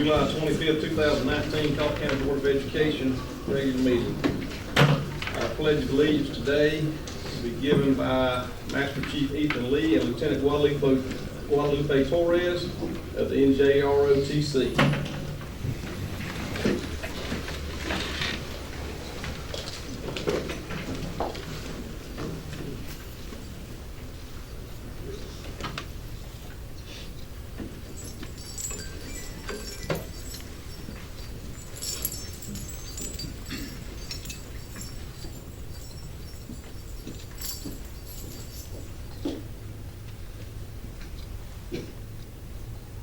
July 25th, 2019, Coffee County Board of Education regular meeting. Our Pledge of Allegiance today will be given by Master Chief Ethan Lee and Lieutenant Guadalupe Torres of the NJROTC.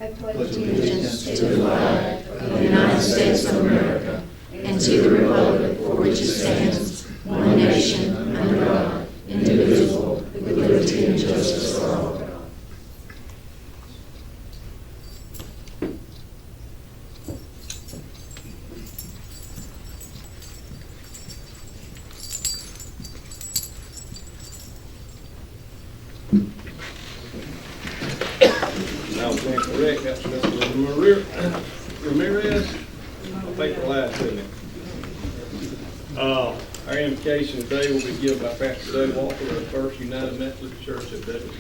I pledge allegiance to the flag of the United States of America and to the republic for which it stands, one nation, under God, indivisible, with liberty and justice for all. I was incorrect, that's Mr. Ramirez. I'll take the last, isn't it? Our invocation today will be given by Pastor Doug Walker of the First United Methodist Church of Douglas.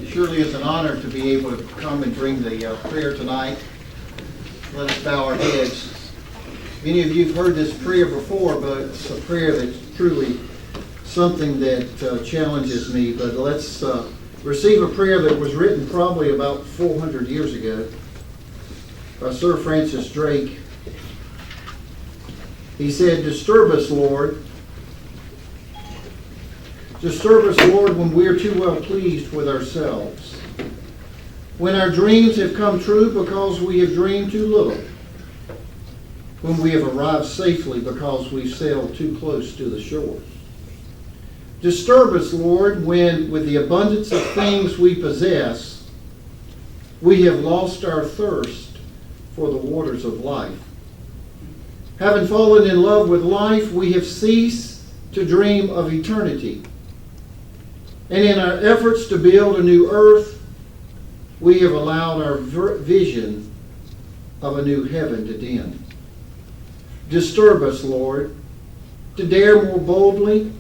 It surely is an honor to be able to come and bring the prayer tonight. Let us bow our heads. Many of you have heard this prayer before, but it's a prayer that's truly something that challenges me. But let's receive a prayer that was written probably about 400 years ago by Sir Francis Drake. He said, "Disturb us, Lord. Disturb us, Lord, when we are too well pleased with ourselves. When our dreams have come true because we have dreamed too little. When we have arrived safely because we sailed too close to the shores. Disturb us, Lord, when, with the abundance of things we possess, we have lost our thirst for the waters of life. Having fallen in love with life, we have ceased to dream of eternity. And in our efforts to build a new earth, we have allowed our vision of a new heaven to dim. Disturb us, Lord, to dare more boldly,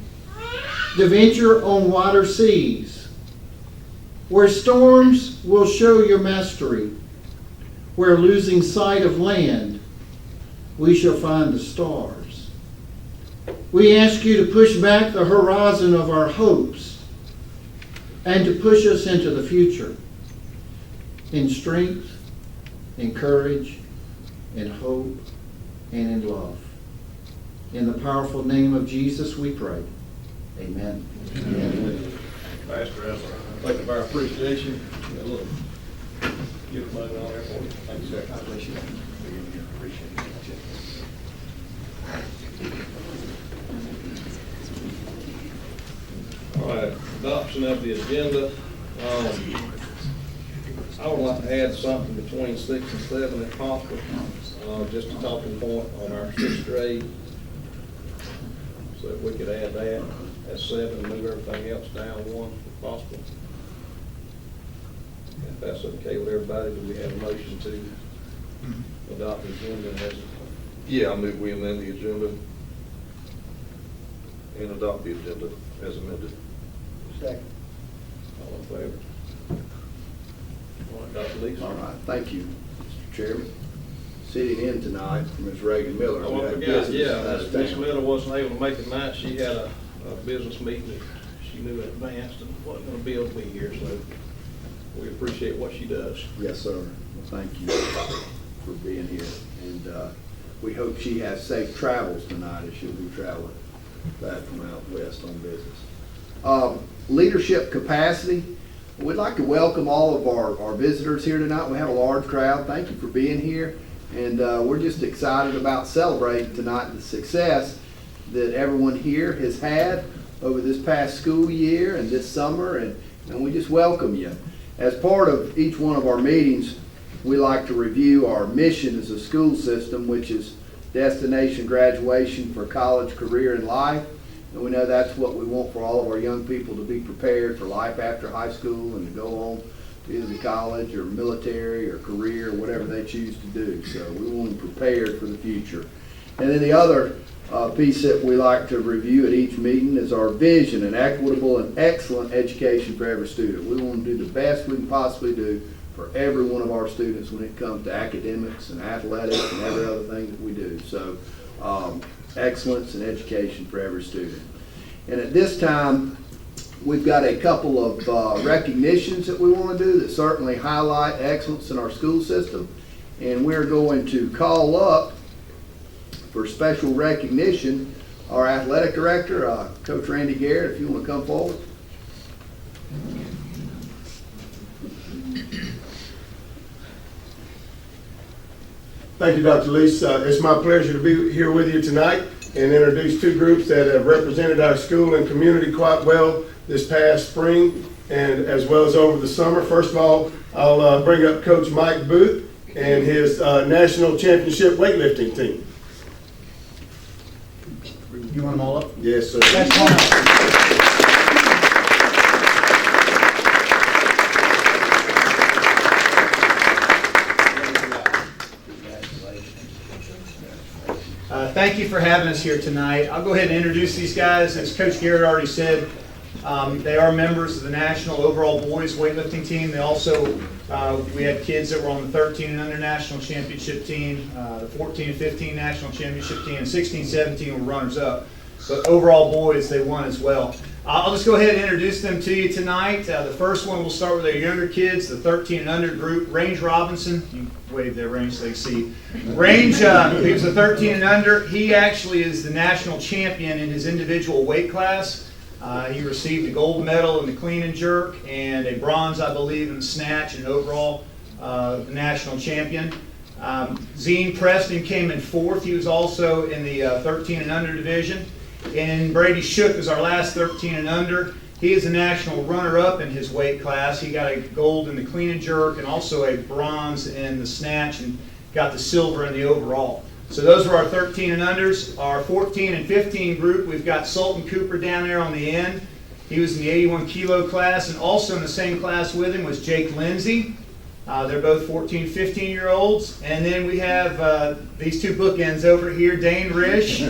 to venture on wider seas, where storms will show your mastery, where losing sight of land, we shall find the stars. We ask you to push back the horizon of our hopes and to push us into the future in strength, in courage, in hope, and in love. In the powerful name of Jesus we pray. Amen. Amen. Pastor, as a token of our appreciation, a little gift money on there for you. Thank you, sir. God bless you. Appreciate it. All right, adoption of the agenda. I would like to add something between 6 and 7 if possible. Just a talking point on our 6th grade. So if we could add that at 7 and move everything else down 1 if possible. If that's okay with everybody, do we have a motion to adopt the agenda as? Yeah, I move we amend the agenda and adopt the agenda as amended. Second. All in favor? All right, Dr. Lee. All right, thank you, Mr. Chairman. Sitting in tonight for Ms. Reagan Miller. Oh, I forgot, Ms. Miller wasn't able to make it tonight. She had a business meeting that she knew in advance and wasn't going to be able to be here, so we appreciate what she does. Yes, sir. Well, thank you for being here. And we hope she has safe travels tonight as she'll be traveling back from out west on business. Leadership capacity. We'd like to welcome all of our visitors here tonight. We have a large crowd. Thank you for being here. And we're just excited about celebrating tonight the success that everyone here has had over this past school year and this summer, and we just welcome you. As part of each one of our meetings, we like to review our mission as a school system, which is destination graduation for college, career, and life. And we know that's what we want for all of our young people, to be prepared for life after high school and to go on either the college or military or career, or whatever they choose to do. So we want them prepared for the future. And then the other piece that we like to review at each meeting is our vision: an equitable and excellent education for every student. We want to do the best we can possibly do for every one of our students when it comes to academics and athletics and every other thing that we do. So excellence in education for every student. And at this time, we've got a couple of recognitions that we want to do that certainly highlight excellence in our school system. And we're going to call up for special recognition our athletic director, Coach Randy Garrett, if you want to come forward. Thank you, Dr. Leese. It's my pleasure to be here with you tonight and introduce two groups that have represented our school and community quite well this past spring and as well as over the summer. First of all, I'll bring up Coach Mike Booth and his national championship weightlifting team. You want them all up? Yes, sir. That's fine. Thank you for having us here tonight. I'll go ahead and introduce these guys. As Coach Garrett already said, they are members of the National Overall Boys Weightlifting Team. They also, we had kids that were on the 13 and under National Championship team, the 14 and 15 National Championship team, and 16 17 were runners-up. But overall boys, they won as well. I'll just go ahead and introduce them to you tonight. The first one, we'll start with our younger kids, the 13 and under group. Range Robinson, you wave there, Range, so they see. Range, he was a 13 and under. He actually is the national champion in his individual weight class. He received a gold medal in the clean and jerk and a bronze, I believe, in the snatch and overall national champion. Zine Preston came in fourth. He was also in the 13 and under division. And Brady Shook is our last 13 and under. He is a national runner-up in his weight class. He got a gold in the clean and jerk and also a bronze in the snatch and got the silver in the overall. So those were our 13 and unders. Our 14 and 15 group, we've got Sultan Cooper down there on the end. He was in the 81 kilo class, and also in the same class with him was Jake Lindsay. They're both 14, 15-year-olds. And then we have these two bookends over here, Dane Risch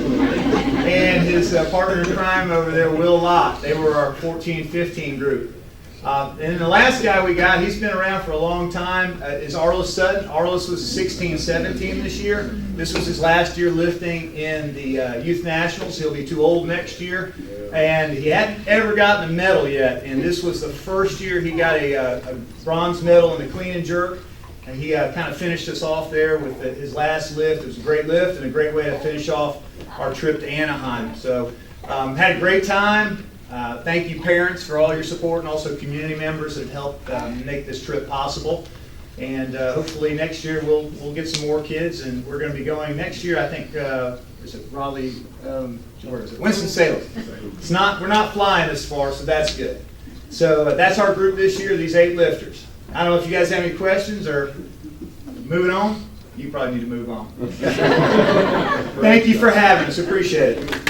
and his partner in crime over there, Will Lott. They were our 14, 15 group. And the last guy we got, he's been around for a long time, is Arliss Sutton. Arliss was 16, 17 this year. This was his last year lifting in the Youth Nationals. He'll be too old next year. And he hadn't ever gotten a medal yet. And this was the first year he got a bronze medal in the clean and jerk. And he kind of finished us off there with his last lift. It was a great lift and a great way to finish off our trip to Anaheim. So had a great time. Thank you, parents, for all your support, and also community members that helped make this trip possible. And hopefully next year we'll get some more kids, and we're going to be going next year. I think is it Raleigh? Where is it? Winston-Salem. We're not flying this far, so that's good. So that's our group this year. These 8 lifters. I don't know if you guys have any questions or moving on. You probably need to move on. Thank you for having us. Appreciate it.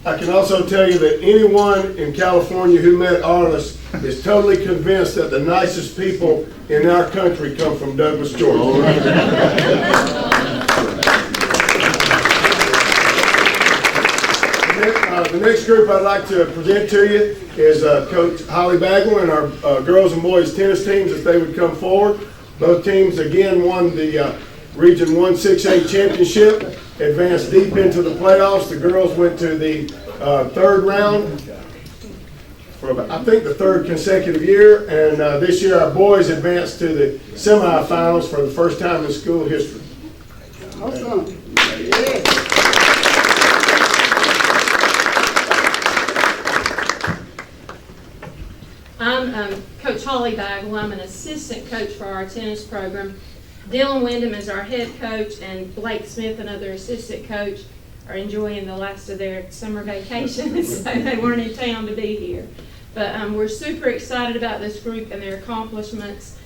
I can also tell you that anyone in California who met Arliss is totally convinced that the nicest people in our country come from Douglas, Georgia. The next group I'd like to present to you is Coach Holly Bagwell and our girls and boys tennis teams, if they would come forward. Both teams again won the Region 1-6A championship, advanced deep into the playoffs. The girls went to the third round for about, I think, the 3rd consecutive year, and this year our boys advanced to the semifinals for the first time in school history. Awesome. I'm Coach Holly Bagwell. I'm an assistant coach for our tennis program. Dylan Wyndham is our head coach, and Blake Smith, another assistant coach, are enjoying the last of their summer vacation, so they weren't in town to be here. But we're super excited about this group and their accomplishments.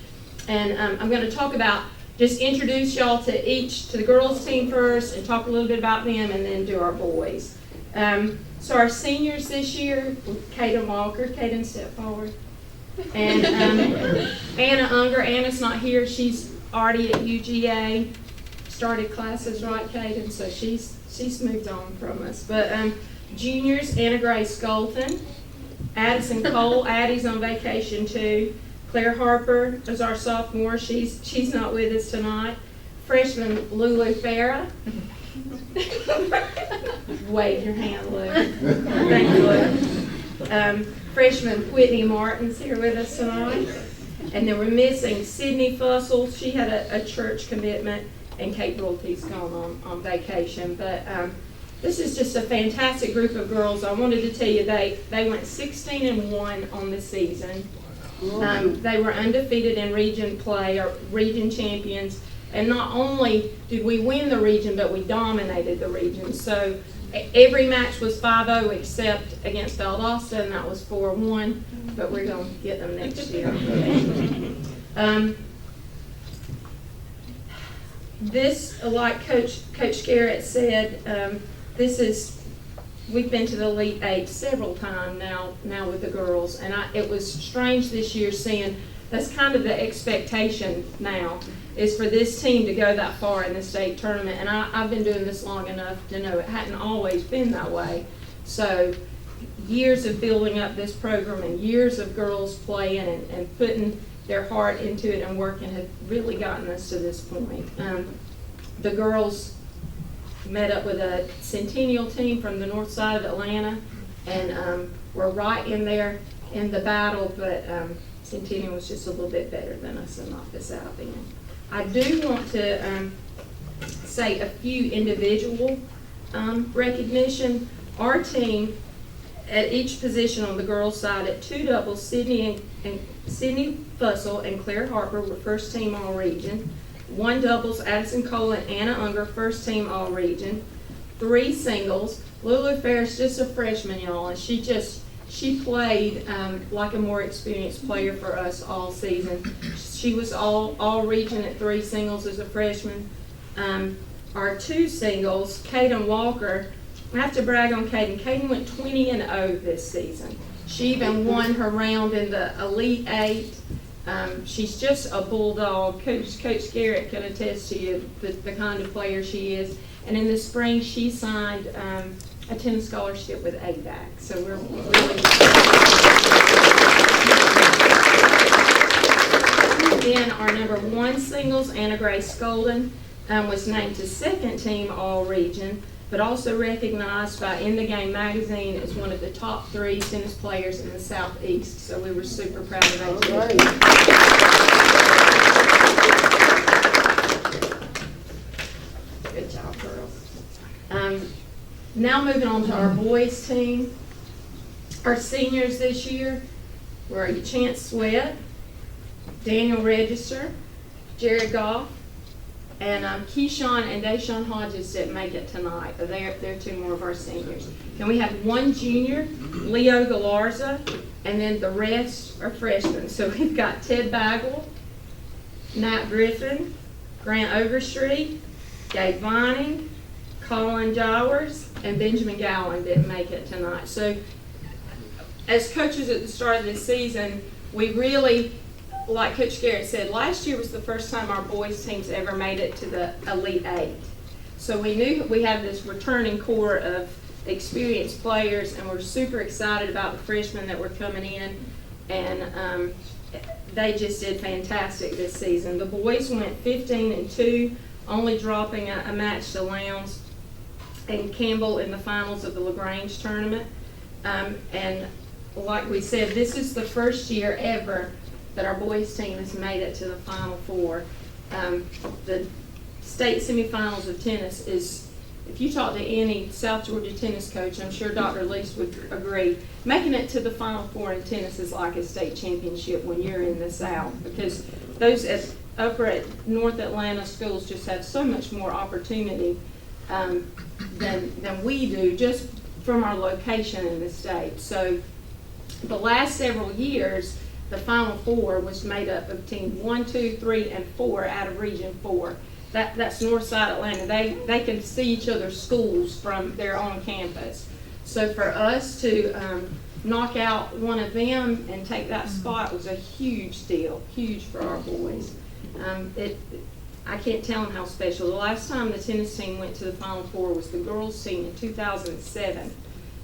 And I'm going to talk about just introduce y'all to the girls team first and talk a little bit about them and then do our boys. So our seniors this year, Kaden Walker. Kaden, step forward. And Anna Unger. Anna's not here. She's already at UGA. Started classes, right, Kaden? So she's moved on from us. But juniors, Anna Grace Skolton. Addison Cole. Addie's on vacation too. Claire Harper is our sophomore. She's not with us tonight. Freshman Lulu Farah. Wave your hand, Lou. Thank you, Lou. Freshman Whitney Martin's here with us tonight. And then we're missing Sydney Fussell. She had a church commitment, and Kate Brulte's gone on vacation. But this is just a fantastic group of girls. I wanted to tell you they went 16-1 on the season. They were undefeated in region play, or region champions. And not only did we win the region, but we dominated the region. So every match was 5-0 except against Valdosta, and that was 4-1. But we're going to get them next year. This, like Coach Garrett said, we've been to the Elite Eight several times now with the girls, and it was strange this year seeing that's kind of the expectation now, is for this team to go that far in the state tournament. And I've been doing this long enough to know it hadn't always been that way. So years of building up this program and years of girls playing and putting their heart into it and working have really gotten us to this point. The girls met up with a Centennial team from the north side of Atlanta, and were right in there in the battle, but Centennial was just a little bit better than us and knocked us out then. I do want to say a few individual recognition. Our team at each position on the girls' side at 2 doubles, Sydney Fussell and Claire Harper were first team all region. 1 doubles, Addison Cole and Anna Unger, first team all region. 3 singles, Lulu Ferris, just a freshman, y'all, and she played like a more experienced player for us all season. She was all region at 3 singles as a freshman. Our 2 singles, Kaden Walker, I have to brag on Kaden. Kaden went 20-0 this season. She even won her round in the Elite Eight. She's just a bulldog. Coach Garrett can attest to you the kind of player she is. And in the spring, she signed a tennis scholarship with AVAC. So we're really Then our number 1 singles, Anna Grace Golden, was named to second team all region, but also recognized by In the Game magazine as one of the top 3 tennis players in the Southeast. So we were super proud of that. Good job, girls. Now moving on to our boys team. Our seniors this year were Chance Sweat, Daniel Register, Jared Goff, and Keyshawn and Deshaun Hodges didn't make it tonight. They're 2 more of our seniors. And we have 1 junior, Leo Galarza, and then the rest are freshmen. So we've got Ted Bagwell, Nat Griffin, Grant Overstreet, Gabe Vining, Colin Jowers, and Benjamin Gowan didn't make it tonight. So as coaches at the start of this season, we really, like Coach Garrett said, last year was the first time our boys teams ever made it to the Elite Eight. So we knew we had this returning core of experienced players, and we're super excited about the freshmen that were coming in, and they just did fantastic this season. The boys went 15-2, only dropping a match to Lowndes and Campbell in the finals of the LaGrange tournament. And like we said, this is the first year ever that our boys team has made it to the Final Four. The state semifinals of tennis is, if you talk to any South Georgia tennis coach, I'm sure Dr. Lease would agree, making it to the Final Four in tennis is like a state championship when you're in the South, because those upper at North Atlanta schools just have so much more opportunity than we do, just from our location in the state. So the last several years, the Final Four was made up of team 1, 2, 3, and 4 out of Region 4. That's Northside Atlanta. They can see each other's schools from their own campus. So for us to knock out one of them and take that spot was a huge deal, huge for our boys. I can't tell them how special. The last time the tennis team went to the Final Four was the girls' team in 2007.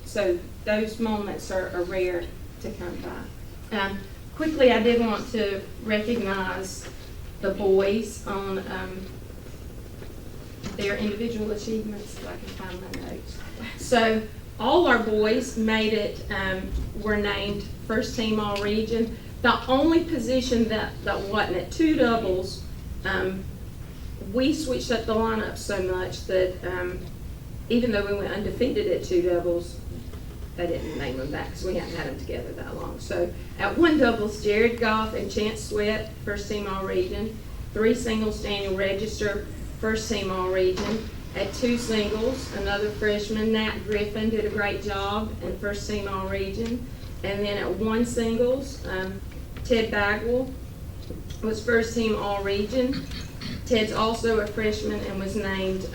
So those moments are rare to come by. Quickly, I did want to recognize the boys on their individual achievements, if I can find my notes. So all our boys made it, were named first team all region. The only position that wasn't at two doubles, we switched up the lineup so much that even though we went undefeated at two doubles, they didn't name them back because we hadn't had them together that long. So at one doubles, Jared Goff and Chance Sweat, first team all region. Three singles, Daniel Register, first team all region. At two singles, another freshman, Nat Griffin, did a great job and first team all region. And then at one singles, Ted Bagwell was first team all region. Ted's also a freshman and was named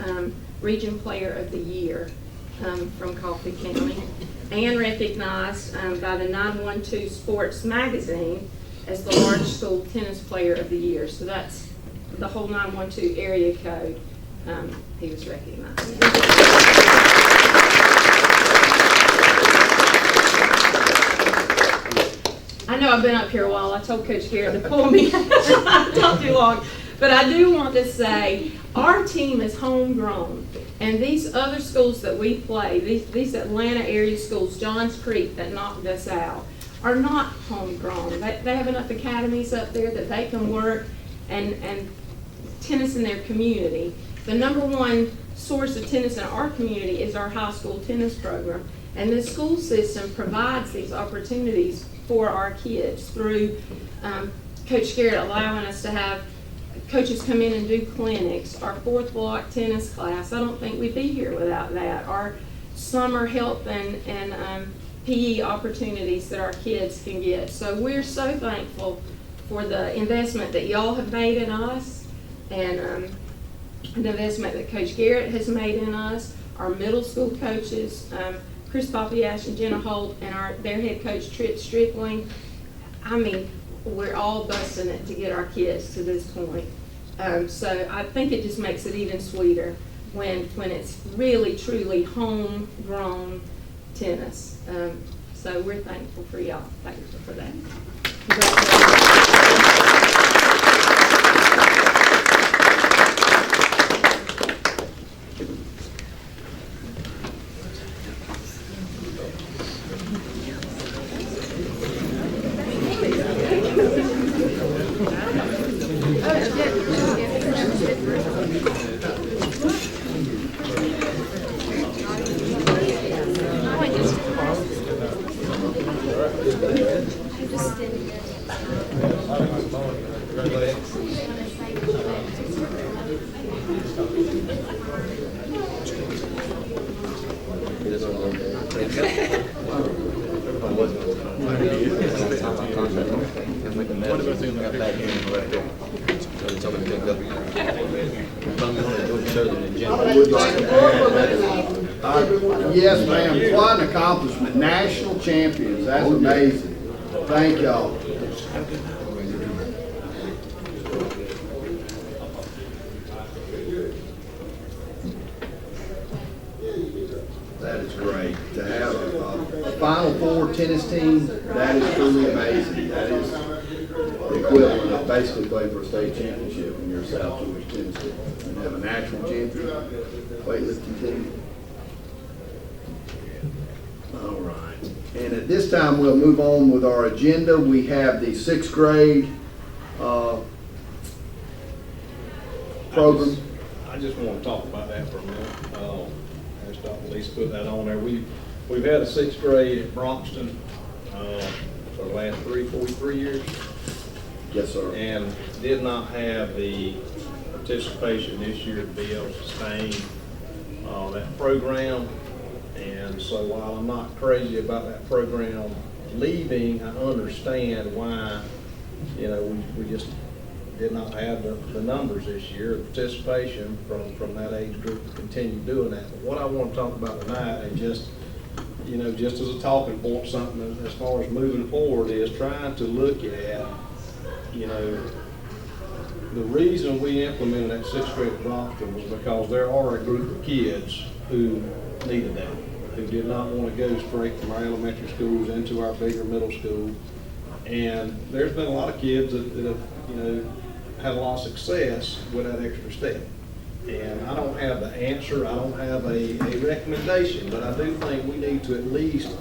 Region Player of the Year from Coffee County, and recognized by the 912 Sports Magazine as the large school tennis player of the year. So that's the whole 912 area code. He was recognized. I know I've been up here a while. I told Coach Garrett to pull me. I talked too long. But I do want to say our team is homegrown. And these other schools that we play, these Atlanta area schools, Johns Creek that knocked us out, are not homegrown. They have enough academies up there that they can work and tennis in their community. The number one source of tennis in our community is our high school tennis program. And the school system provides these opportunities for our kids through Coach Garrett allowing us to have coaches come in and do clinics, our fourth block tennis class. I don't think we'd be here without that. Our summer help and PE opportunities that our kids can get. So we're so thankful for the investment that y'all have made in us and the investment that Coach Garrett has made in us, our middle school coaches, Chris Papiash and Jenna Holt, and their head coach, Tripp Strickling. I mean, we're all busting it to get our kids to this point. So I think it just makes it even sweeter when it's really, truly homegrown tennis. So we're thankful for y'all. Thankful for that. Yes, ma'am. Quite an accomplishment. National champions. That's amazing. Thank y'all. That is great. To have a Final Four tennis team, that is truly amazing. That is the equivalent of basically playing for a state championship in your South Georgia tennis team. And have a national champion weightlifting team. All right. And at this time, we'll move on with our agenda. We have the sixth grade program. I just want to talk about that for a minute. Let's at least put that on there. We've had a sixth grade at Bronxton for the last 43 years. Yes, sir. And did not have the participation this year to be able to sustain that program. And so while I'm not crazy about that program leaving, I understand why, you know, we just did not have the numbers this year, the participation from that age group to continue doing that. But what I want to talk about tonight, and just, you know, just as a talking point, something as far as moving forward, is trying to look at, you know, the reason we implemented that sixth grade adoption was because there are a group of kids who needed that, who did not want to go straight from our elementary schools into our bigger middle school. And there's been a lot of kids that have, you know, had a lot of success with that extra step. And I don't have the answer, I don't have a recommendation, but I do think we need to at least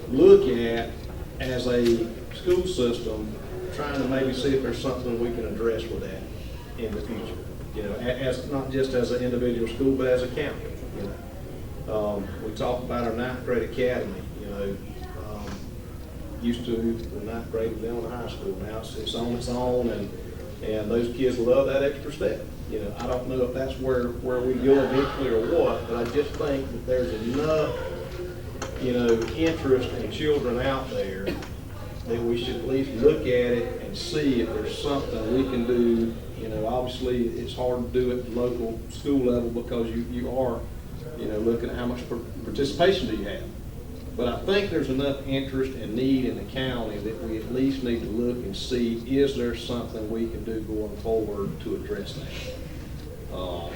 look at, as a school system, trying to maybe see if there's something we can address with that in the future. You know, as not just as an individual school, but as a county. You know, we talked about our ninth grade academy. You know, used to the ninth grade was down to high school. Now it's on its own, and those kids love that extra step. You know, I don't know if that's where we go eventually or what, but I just think that there's enough, you know, interest in children out there that we should at least look at it and see if there's something we can do. You know, obviously it's hard to do at the local school level because you are, you know, looking at how much participation do you have. But I think there's enough interest and need in the county that we at least need to look and see, is there something we can do going forward to address that? You know,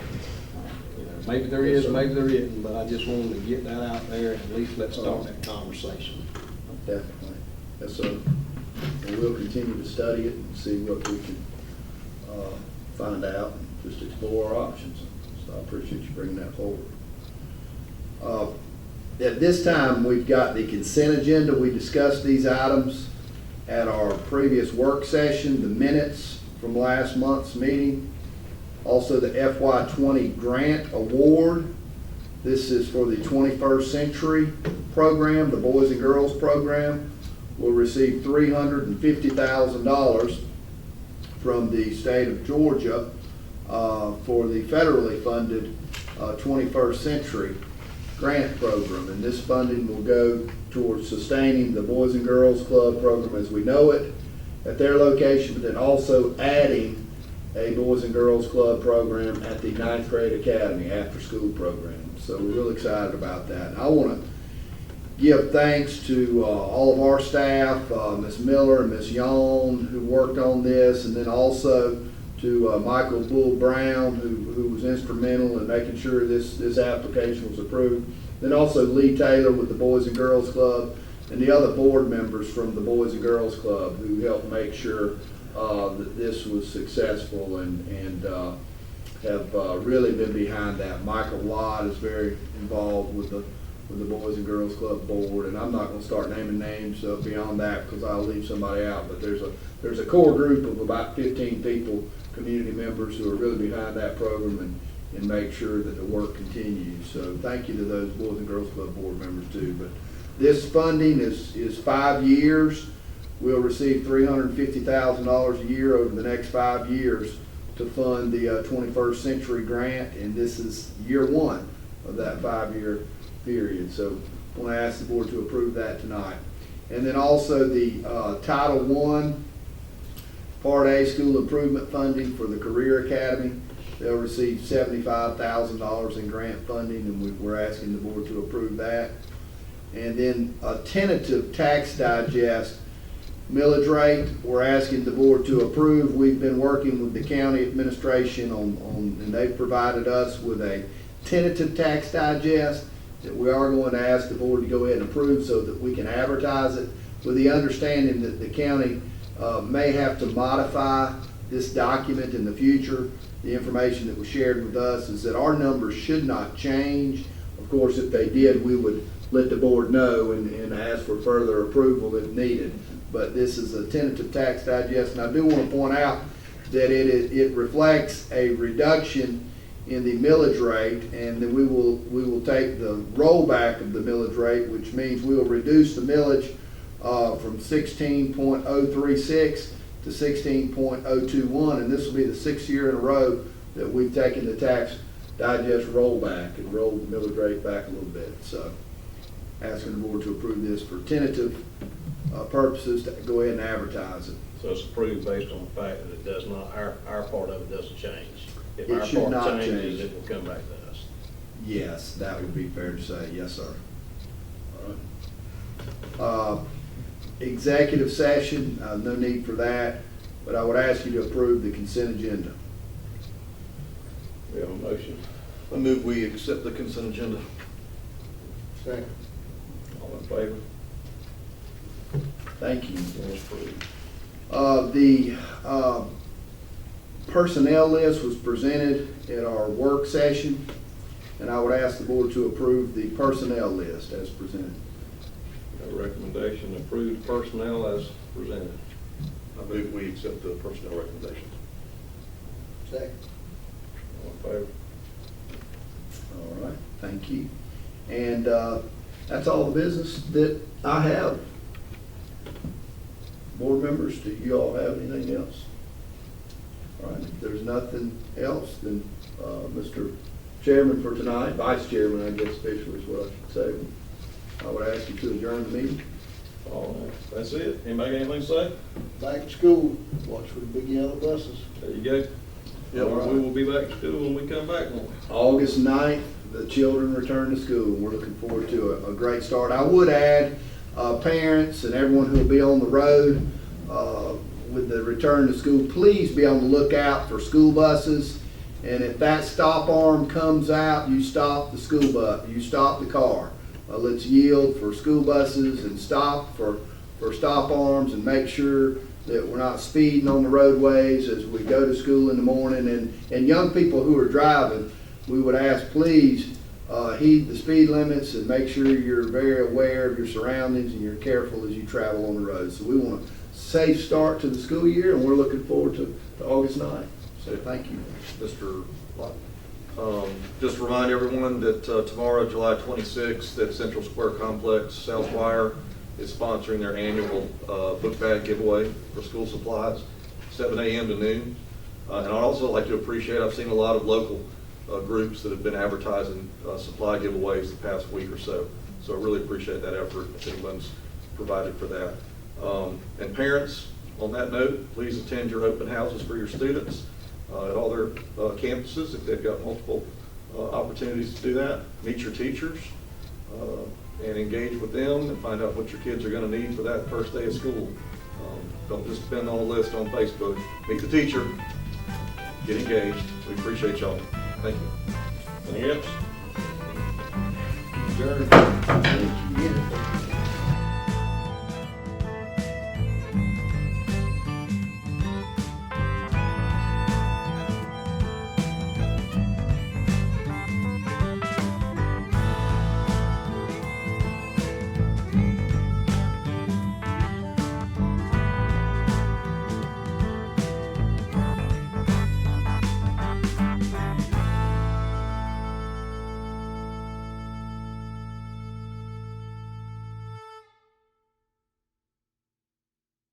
maybe there is, maybe there isn't, but I just wanted to get that out there and at least let's start that conversation. Definitely. Yes, sir. And we'll continue to study it and see what we can find out and just explore our options. So I appreciate you bringing that forward. At this time, we've got the consent agenda. We discussed these items at our previous work session, the minutes from last month's meeting, also the FY20 grant award. This is for the 21st Century program, the Boys and Girls program. Will receive $350,000 from the state of Georgia for the federally funded 21st Century grant program. And this funding will go towards sustaining the Boys and Girls Club program as we know it at their location, but then also adding a Boys and Girls Club program at the ninth grade academy after school program. So we're really excited about that. And I want to give thanks to all of our staff, Ms. Miller and Ms. Yawn, who worked on this, and then also to Michael Bull Brown, who was instrumental in making sure this application was approved. Then also Lee Taylor with the Boys and Girls Club, and the other board members from the Boys and Girls Club who helped make sure that this was successful and have really been behind that. Michael Lott is very involved with the Boys and Girls Club board, and I'm not going to start naming names beyond that because I'll leave somebody out. But there's a core group of about 15 people, community members, who are really behind that program and make sure that the work continues. So thank you to those Boys and Girls Club board members too. But this funding is 5 years. We'll receive $350,000 a year over the next 5 years to fund the 21st Century grant, and this is year one of that 5-year period. So I want to ask the board to approve that tonight. And then also the Title I Part A school improvement funding for the Career Academy. They'll receive $75,000 in grant funding, and we're asking the board to approve that. And then a tentative tax digest millage rate, we're asking the board to approve. We've been working with the county administration and they've provided us with a tentative tax digest that we are going to ask the board to go ahead and approve so that we can advertise it, with the understanding that the county may have to modify this document in the future. The information that was shared with us is that our numbers should not change. Of course, if they did, we would let the board know and ask for further approval if needed. But this is a tentative tax digest, and I do want to point out that it reflects a reduction in the millage rate, and then we will take the rollback of the millage rate, which means we will reduce the millage from 16.036 to 16.021, and this will be the 6th year in a row that we've taken the tax digest rollback and rolled the millage rate back a little bit. So asking the board to approve this for tentative purposes to go ahead and advertise it. So it's approved based on the fact that it does not, our part of it doesn't change. If It our should part not changes, change. it will come back to us. Yes, that would be fair to say, yes, sir. All right. Executive session, no need for that, but I would ask you to approve the consent agenda. We have a motion. I move we accept the consent agenda. Second. All in favor? Thank you. It's approved. The personnel list was presented at our work session, and I would ask the board to approve the personnel list as presented. A recommendation to approve personnel as presented. I move we accept the personnel recommendations. Second. All in favor? All right, thank you. And that's all the business that I have. Board members, do you all have anything else? All right, if there's nothing else, then Mr. Chairman for tonight, Vice Chairman, I guess officially is what I should say, I would ask you to adjourn the meeting. All right, that's it. Anybody got anything to say? Back to school, watch for the big yellow buses. There you go. Yep. All right, we will be back to school when we come back. August 9th, the children return to school. We're looking forward to a great start. I would add, parents and everyone who will be on the road with the return to school, please be on the lookout for school buses. And if that stop arm comes out, you stop the school bus, you stop the car. Let's yield for school buses and stop for stop arms and make sure that we're not speeding on the roadways as we go to school in the morning. And young people who are driving, we would ask, please heed the speed limits and make sure you're very aware of your surroundings and you're careful as you travel on the road. So we want a safe start to the school year, and we're looking forward to August 9th. So thank you. Mr. Lott. Just to remind everyone that tomorrow, July 26th, at Central Square Complex, Southwire is sponsoring their annual book bag giveaway for school supplies, 7 a.m. to noon. And I'd also like to appreciate, I've seen a lot of local groups that have been advertising supply giveaways the past week or so. So I really appreciate that effort if anyone's provided for that. And parents, on that note, please attend your open houses for your students at all their campuses if they've got multiple opportunities to do that. Meet your teachers and engage with them and find out what your kids are going to need for that first day of school. Don't just depend on a list on Facebook. Meet the teacher, get engaged. We appreciate y'all. Thank you. Anything else? Adjourned.